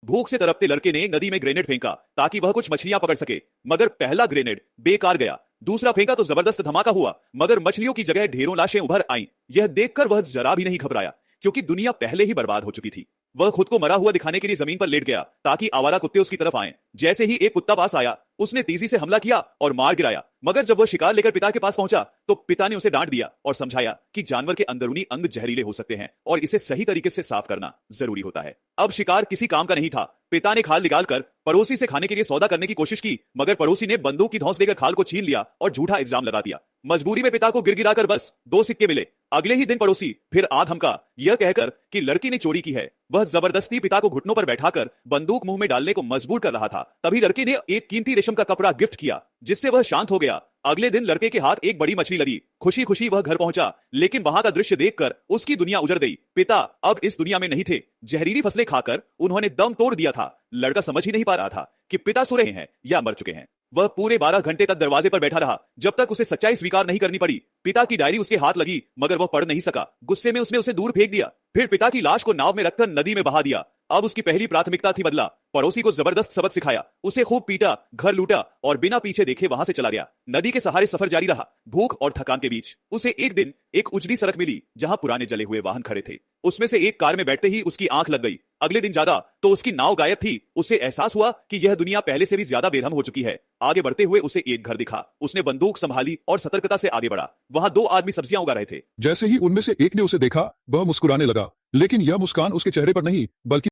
भूख से तड़पते लड़के ने नदी में ग्रेनेड फेंका ताकि वह कुछ मछलियां पकड़ सके, मगर पहला ग्रेनेड बेकार गया। दूसरा फेंका तो जबरदस्त धमाका हुआ, मगर मछलियों की जगह ढेरों लाशें उभर आईं। यह देखकर वह जरा भी नहीं घबराया, क्योंकि दुनिया पहले ही बर्बाद हो चुकी थी। वह खुद को मरा हुआ दिखाने के लिए जमीन पर लेट गया ताकि आवारा कुत्ते उसकी तरफ आएं। जैसे ही एक कुत्ता पास आया, उसने तेजी से हमला किया और मार गिराया। मगर जब वह शिकार लेकर पिता के पास पहुंचा तो पिता ने उसे डांट दिया और समझाया कि जानवर के अंदरूनी अंग जहरीले हो सकते हैं और इसे सही तरीके से साफ करना जरूरी होता है। अब शिकार किसी काम का नहीं था। पिता ने खाल निकालकर पड़ोसी से खाने के लिए सौदा करने की कोशिश की, मगर पड़ोसी ने बंदूक की धौंस देकर खाल को छीन लिया और झूठा इल्जाम लगा दिया। मजबूरी में पिता को गिड़गिड़ाकर बस 2 सिक्के मिले। अगले ही दिन पड़ोसी फिर आ धमका, यह कहकर कि लड़की ने चोरी की है। वह जबरदस्ती पिता को घुटनों पर बैठाकर बंदूक मुंह में डालने को मजबूर कर रहा था। तभी लड़के ने एक कीमती रेशम का कपड़ा गिफ्ट किया, जिससे वह शांत हो गया। अगले दिन लड़के के हाथ एक बड़ी मछली लगी। खुशी खुशी वह घर पहुंचा, लेकिन वहां का दृश्य देखकर उसकी दुनिया उजड़ गई। पिता अब इस दुनिया में नहीं थे। जहरीली फसलें खाकर उन्होंने दम तोड़ दिया था। लड़का समझ ही नहीं पा रहा था कि पिता सो रहे हैं या मर चुके हैं। वह पूरे 12 घंटे तक दरवाजे पर बैठा रहा, जब तक उसे सच्चाई स्वीकार नहीं करनी पड़ी। पिता की डायरी उसके हाथ लगी, मगर वह पढ़ नहीं सका। गुस्से में उसने उसे दूर फेंक दिया। फिर पिता की लाश को नाव में रखकर नदी में बहा दिया। अब उसकी पहली प्राथमिकता थी बदला। पड़ोसी को जबरदस्त सबक सिखाया, उसे खूब पीटा, घर लूटा और बिना पीछे देखे वहां से चला गया। नदी के सहारे सफर जारी रहा। भूख और थकान के बीच उसे एक दिन एक उजड़ी सड़क मिली, जहां पुराने जले हुए वाहन खड़े थे। उसमें से एक कार में बैठते ही उसकी आंख लग गई। अगले दिन ज्यादा तो उसकी नाव गायब थी। उसे एहसास हुआ कि यह दुनिया पहले से भी ज्यादा बेरहम हो चुकी है। आगे बढ़ते हुए उसे एक घर दिखा। उसने बंदूक संभाली और सतर्कता से आगे बढ़ा। वहां 2 आदमी सब्जियां उगा रहे थे। जैसे ही उनमें से एक ने उसे देखा, वह मुस्कुराने लगा, लेकिन यह मुस्कान उसके चेहरे पर नहीं बल्कि